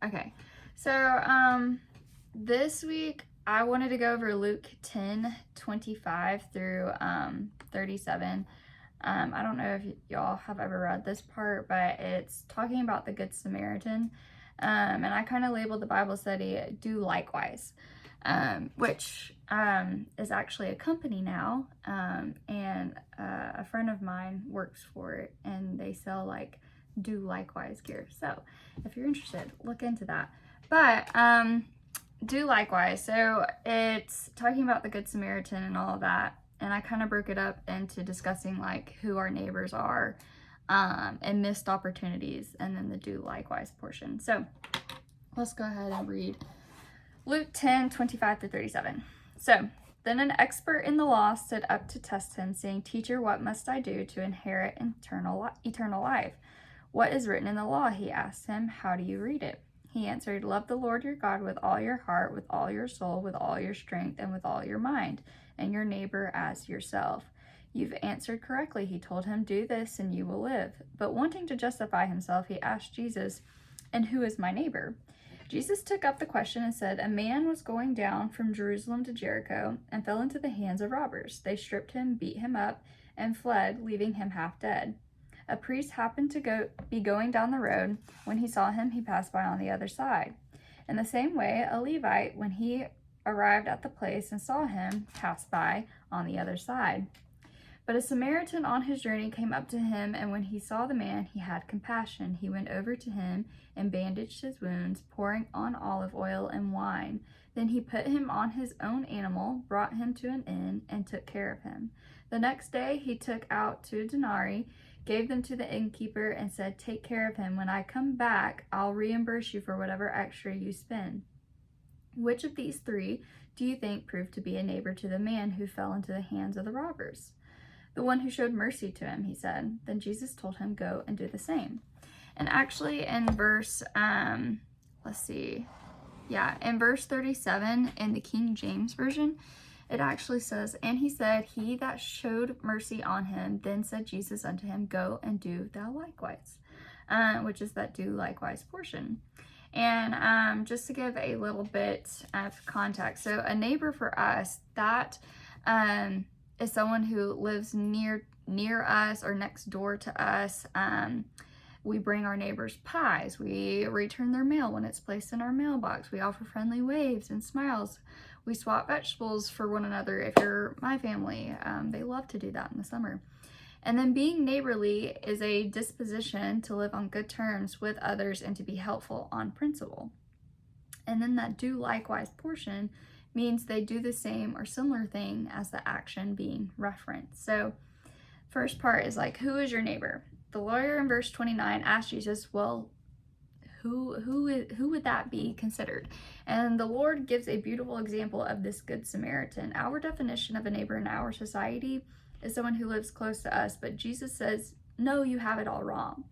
Okay, so this week I wanted to go over Luke 10:25 through 37. I don't know if y'all have ever read this part, but it's talking about the Good Samaritan. And I kind of labeled the Bible study "Do Likewise," which is actually a company now. And a friend of mine works for it, and they sell like Do Likewise gear. So if you're interested, look into that. But Do Likewise. So it's talking about the Good Samaritan and all of that. And I kind of broke it up into discussing like who our neighbors are, and missed opportunities, and then the Do Likewise portion. So let's go ahead and read Luke 10:25 through 37. So then an expert in the law stood up to test him, saying, "Teacher, what must I do to inherit eternal life?" "What is written in the law?" he asked him. "How do you read it?" He answered, "Love the Lord your God with all your heart, with all your soul, with all your strength, and with all your mind, and your neighbor as yourself." "You've answered correctly," he told him. "Do this and you will live." But wanting to justify himself, he asked Jesus, "And who is my neighbor?" Jesus took up the question and said, "A man was going down from Jerusalem to Jericho and fell into the hands of robbers. They stripped him, beat him up, and fled, leaving him half dead. A priest happened to be going down the road. When he saw him, he passed by on the other side. In the same way, a Levite, when he arrived at the place and saw him, passed by on the other side. But a Samaritan on his journey came up to him, and when he saw the man, he had compassion. He went over to him and bandaged his wounds, pouring on olive oil and wine. Then he put him on his own animal, brought him to an inn, and took care of him. The next day he took out 2 denarii, gave them to the innkeeper, and said, 'Take care of him. When I come back, I'll reimburse you for whatever extra you spend.' Which of these three do you think proved to be a neighbor to the man who fell into the hands of the robbers?" "The one who showed mercy to him," he said. Then Jesus told him, "Go and do the same." And actually in verse, in verse 37 in the King James Version, it actually says, "And he said, He that showed mercy on him, then said Jesus unto him, Go and do thou likewise," which is that do likewise portion. And just to give a little bit of context, so a neighbor for us, that is someone who lives near us or next door to us. We bring our neighbors pies. We return their mail when it's placed in our mailbox. We offer friendly waves and smiles. We swap vegetables for one another. If you're my family, they love to do that in the summer. And then being neighborly is a disposition to live on good terms with others and to be helpful on principle. And then that do likewise portion means they do the same or similar thing as the action being referenced. So first part is like, who is your neighbor? The lawyer in verse 29 asked Jesus, well, who would that be considered? And the Lord gives a beautiful example of this Good Samaritan. Our definition of a neighbor in our society is someone who lives close to us, but Jesus says, no, you have it all wrong.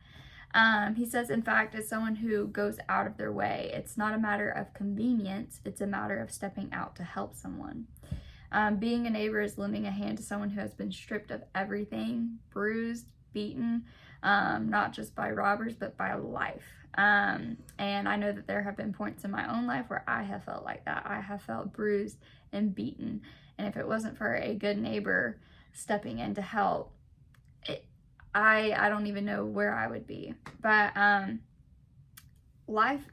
He says, in fact, it's someone who goes out of their way. It's not a matter of convenience. It's a matter of stepping out to help someone. Being a neighbor is lending a hand to someone who has been stripped of everything, bruised, beaten, not just by robbers, but by life. And I know that there have been points in my own life where I have felt like that. I have felt bruised and beaten. And if it wasn't for a good neighbor stepping in to help, I don't even know where I would be. But life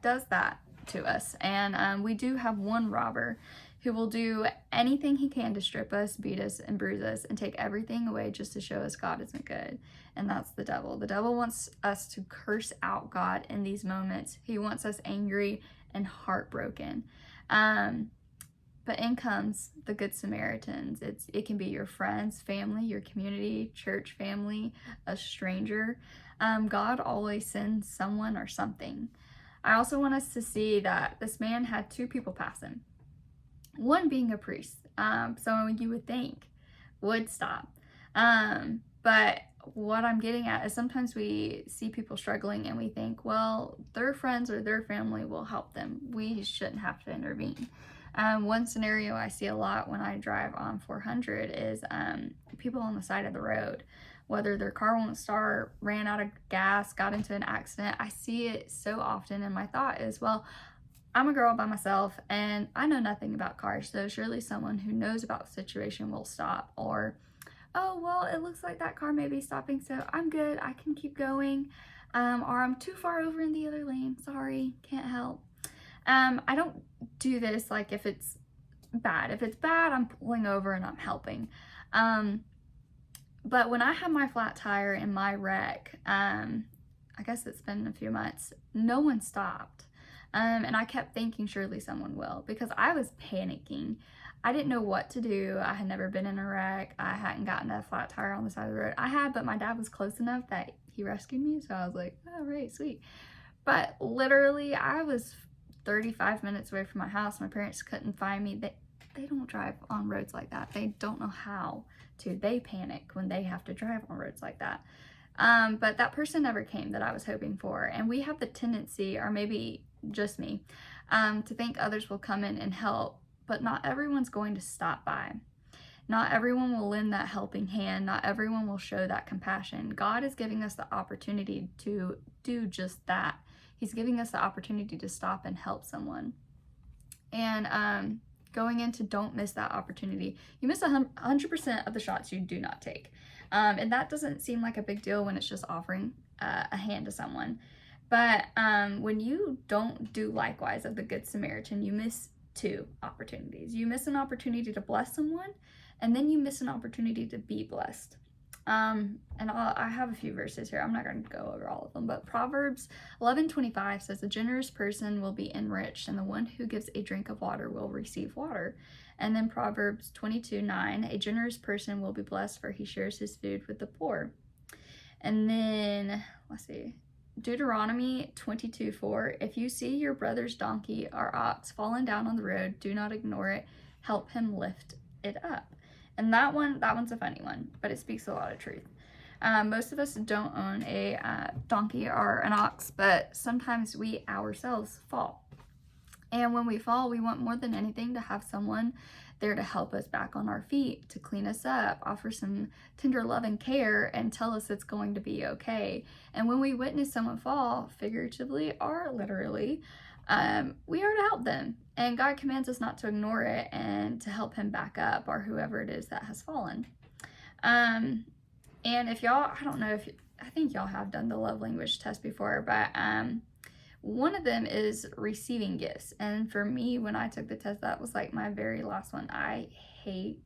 does that to us. And we do have one robber who will do anything he can to strip us, beat us, and bruise us, and take everything away just to show us God isn't good. And that's the devil. The devil wants us to curse out God in these moments. He wants us angry and heartbroken. But in comes the Good Samaritans. It can be your friends, family, your community, church family, a stranger. God always sends someone or something. I also want us to see that this man had 2 people pass him. One being a priest, someone you would think would stop. But what I'm getting at is sometimes we see people struggling and we think, well, their friends or their family will help them. We shouldn't have to intervene. One scenario I see a lot when I drive on 400 is people on the side of the road, whether their car won't start, ran out of gas, got into an accident. I see it so often, and my thought is, well, I'm a girl by myself and I know nothing about cars, so surely someone who knows about the situation will stop. Or, oh, well, it looks like that car may be stopping, so I'm good, I can keep going. Or I'm too far over in the other lane, sorry, can't help. I don't do this like if it's bad. If it's bad, I'm pulling over and I'm helping. But when I had my flat tire in my wreck, I guess it's been a few months, no one stopped. And I kept thinking surely someone will, because I was panicking. I didn't know what to do. I had never been in a wreck. I hadn't gotten a flat tire on the side of the road. I had, but my dad was close enough that he rescued me. So I was like, oh, right, sweet. But literally, I was 35 minutes away from my house. My parents couldn't find me. They don't drive on roads like that. They don't know how to. They panic when they have to drive on roads like that. But that person never came that I was hoping for. And we have the tendency, or maybe just me, to think others will come in and help, but not everyone's going to stop by. Not everyone will lend that helping hand. Not everyone will show that compassion. God is giving us the opportunity to do just that. He's giving us the opportunity to stop and help someone. And going into don't miss that opportunity. You miss 100% of the shots you do not take. And that doesn't seem like a big deal when it's just offering a hand to someone. But when you don't do likewise of the Good Samaritan, you miss two opportunities. You miss an opportunity to bless someone, and then you miss an opportunity to be blessed. And I have a few verses here. I'm not going to go over all of them, but Proverbs 11:25 says, "A generous person will be enriched, and the one who gives a drink of water will receive water." And then Proverbs 22:9, "A generous person will be blessed, for he shares his food with the poor." And then, let's see, Deuteronomy 22:4, "If you see your brother's donkey or ox fallen down on the road, do not ignore it. Help him lift it up." And that one's a funny one, but it speaks a lot of truth. Most of us don't own a donkey or an ox, but sometimes we ourselves fall. And when we fall, we want more than anything to have someone there to help us back on our feet, to clean us up, offer some tender love and care, and tell us it's going to be okay. And when we witness someone fall, figuratively or literally, we are to help them. And God commands us not to ignore it and to help him back up, or whoever it is that has fallen. And if y'all, I think y'all have done the love language test before, but one of them is receiving gifts. And for me, when I took the test, that was like my very last one. I hate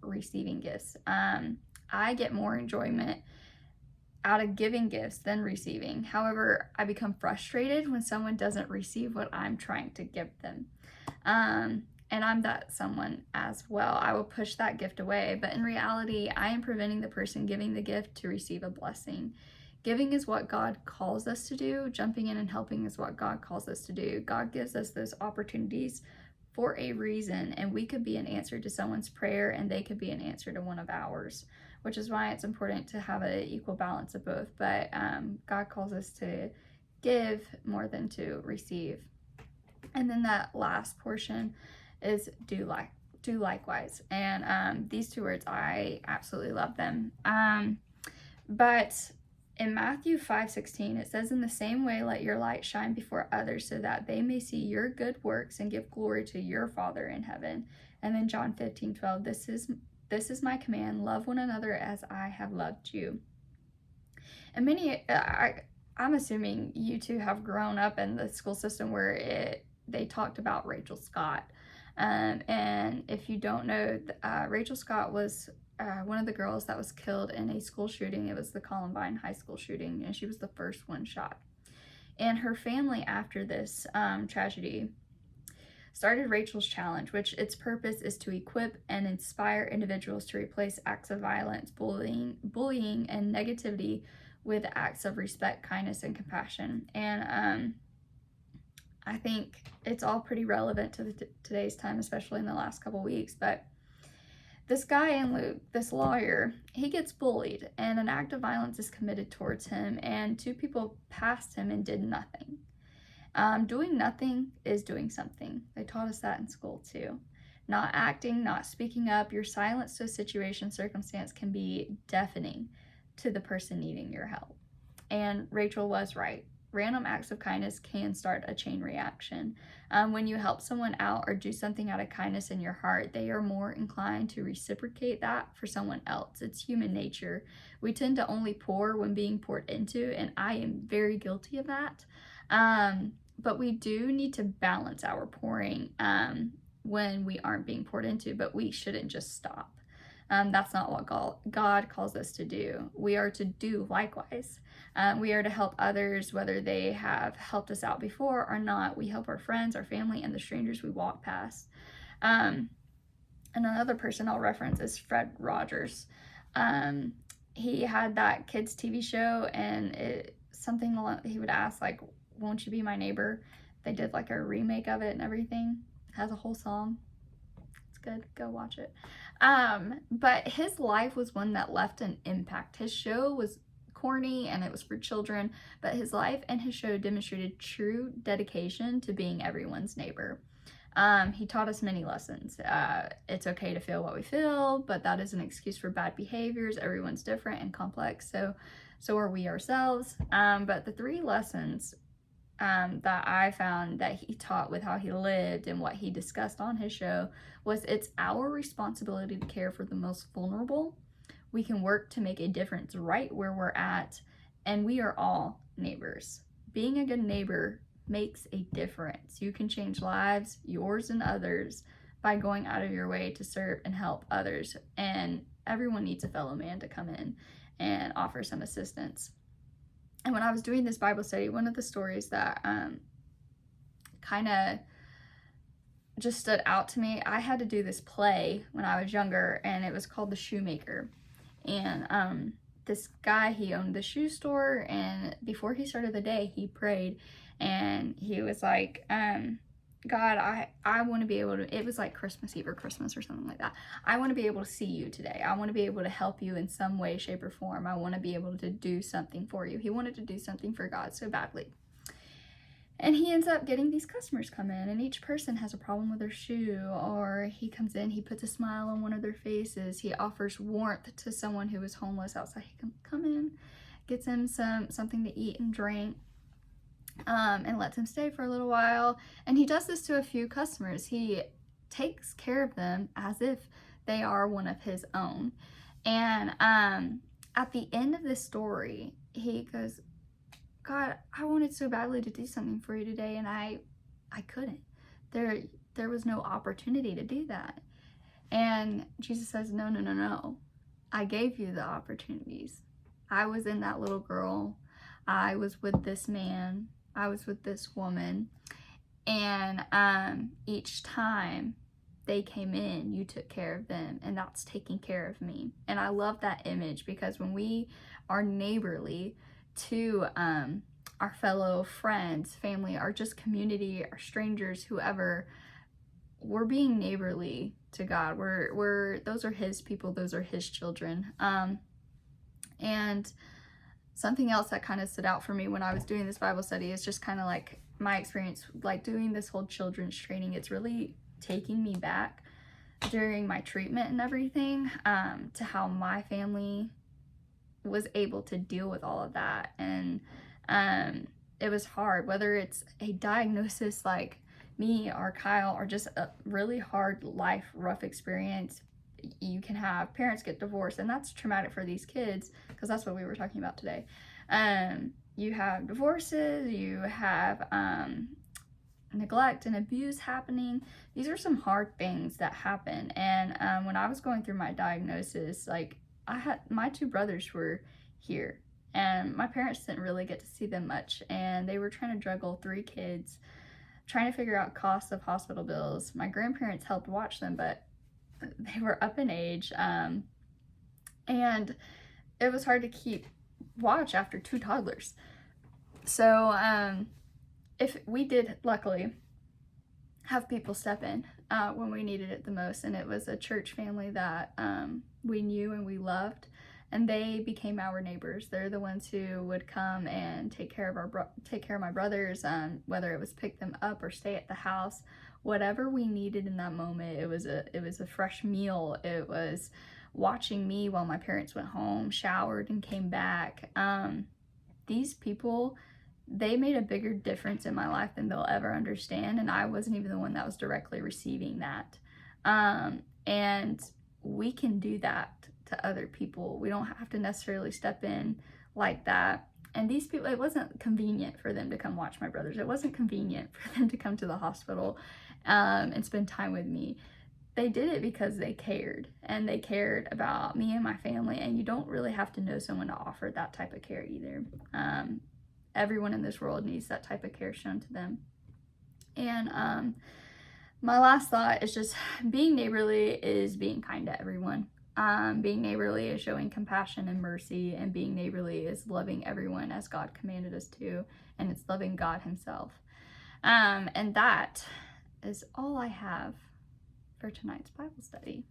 receiving gifts. I get more enjoyment out of giving gifts than receiving. However, I become frustrated when someone doesn't receive what I'm trying to give them. And I'm that someone as well. I will push that gift away, but in reality, I am preventing the person giving the gift to receive a blessing. Giving is what God calls us to do. Jumping in and helping is what God calls us to do. God gives us those opportunities for a reason, and we could be an answer to someone's prayer, and they could be an answer to one of ours, which is why it's important to have an equal balance of both. But God calls us to give more than to receive. And then that last portion is do likewise. And these two words, I absolutely love them. But in Matthew 5:16, it says, "In the same way, let your light shine before others, so that they may see your good works and give glory to your Father in heaven." And then John 15:12, this is my command, love one another as I have loved you. And I'm assuming you two have grown up in the school system where they talked about Rachel Scott. And if you don't know, Rachel Scott was one of the girls that was killed in a school shooting. It was the Columbine High School shooting, and she was the first one shot. And her family, after this tragedy, started Rachel's Challenge, which its purpose is to equip and inspire individuals to replace acts of violence, bullying, and negativity with acts of respect, kindness, and compassion. And I think it's all pretty relevant to today's time, especially in the last couple weeks. But this guy in Luke, this lawyer, he gets bullied, and an act of violence is committed towards him, and two people passed him and did nothing. Doing nothing is doing something. They taught us that in school too. Not acting, not speaking up, your silence to a situation, circumstance can be deafening to the person needing your help. And Rachel was right. Random acts of kindness can start a chain reaction. When you help someone out or do something out of kindness in your heart, they are more inclined to reciprocate that for someone else. It's human nature. We tend to only pour when being poured into, and I am very guilty of that. But we do need to balance our pouring when we aren't being poured into, but we shouldn't just stop. That's not what God calls us to do. We are to do likewise. We are to help others, whether they have helped us out before or not. We help our friends, our family, and the strangers we walk past. And another person I'll reference is Fred Rogers. He had that kids TV show, and something he would ask, like, "Won't you be my neighbor?" They did like a remake of it and everything. It has a whole song. It's good. Go watch it. But his life was one that left an impact. His show was corny and it was for children, but his life and his show demonstrated true dedication to being everyone's neighbor. He taught us many lessons. It's okay to feel what we feel, but that is an excuse for bad behaviors. Everyone's different and complex, so are we ourselves. But the 3 lessons that I found that he taught with how he lived and what he discussed on his show was it's our responsibility to care for the most vulnerable. We can work to make a difference right where we're at, and we are all neighbors. Being a good neighbor makes a difference. You can change lives, yours and others, by going out of your way to serve and help others, and everyone needs a fellow man to come in and offer some assistance. And when I was doing this Bible study, one of the stories that kind of just stood out to me, I had to do this play when I was younger, and it was called The Shoemaker. And this guy, he owned the shoe store, and before he started the day, he prayed, and he was like, God, I want to be able to, it was like Christmas Eve or Christmas or something like that. I want to be able to see you today. I want to be able to help you in some way, shape, or form. I want to be able to do something for you. He wanted to do something for God so badly. And he ends up getting these customers come in, and each person has a problem with their shoe, or he comes in, he puts a smile on one of their faces. He offers warmth to someone who is homeless outside. He can come in, gets him something to eat and drink. And lets him stay for a little while. And he does this to a few customers. He takes care of them as if they are one of his own. And at the end of this story, he goes, God, I wanted so badly to do something for you today, and I couldn't. There was no opportunity to do that. And Jesus says, no. I gave you the opportunities. I was in that little girl. I was with this man. I was with this woman, and each time they came in, you took care of them, and that's taking care of me. And I love that image, because when we are neighborly to our fellow friends, family, or just community, or strangers, whoever, we're being neighborly to God. We're those are his people, those are his children. And something else that kind of stood out for me when I was doing this Bible study is just kind of like my experience, like doing this whole children's training. It's really taking me back during my treatment and everything, to how my family was able to deal with all of that. And it was hard, whether it's a diagnosis like me or Kyle, or just a really hard life, rough experience. You can have parents get divorced, and that's traumatic for these kids, because that's what we were talking about today. You have divorces, you have neglect and abuse happening. These are some hard things that happen. And when I was going through my diagnosis, like, I had my 2 brothers were here, and my parents didn't really get to see them much, and they were trying to juggle 3 kids, trying to figure out costs of hospital bills. My grandparents helped watch them, but they were up in age, and it was hard to keep watch after 2 toddlers. So if we did luckily have people step in when we needed it the most, and it was a church family that we knew and we loved, and they became our neighbors. They're the ones who would come and take care of my brothers, whether it was pick them up or stay at the house, whatever we needed in that moment. It was a fresh meal. It was watching me while my parents went home, showered, and came back. These people, they made a bigger difference in my life than they'll ever understand, and I wasn't even the one that was directly receiving that. And we can do that to other people. We don't have to necessarily step in like that. And these people, it wasn't convenient for them to come watch my brothers. It wasn't convenient for them to come to the hospital and spend time with me. They did it because they cared, and they cared about me and my family, and you don't really have to know someone to offer that type of care either. Everyone in this world needs that type of care shown to them. And my last thought is just being neighborly is being kind to everyone. Being neighborly is showing compassion and mercy, and being neighborly is loving everyone as God commanded us to, and it's loving God himself. And that is all I have for tonight's Bible study.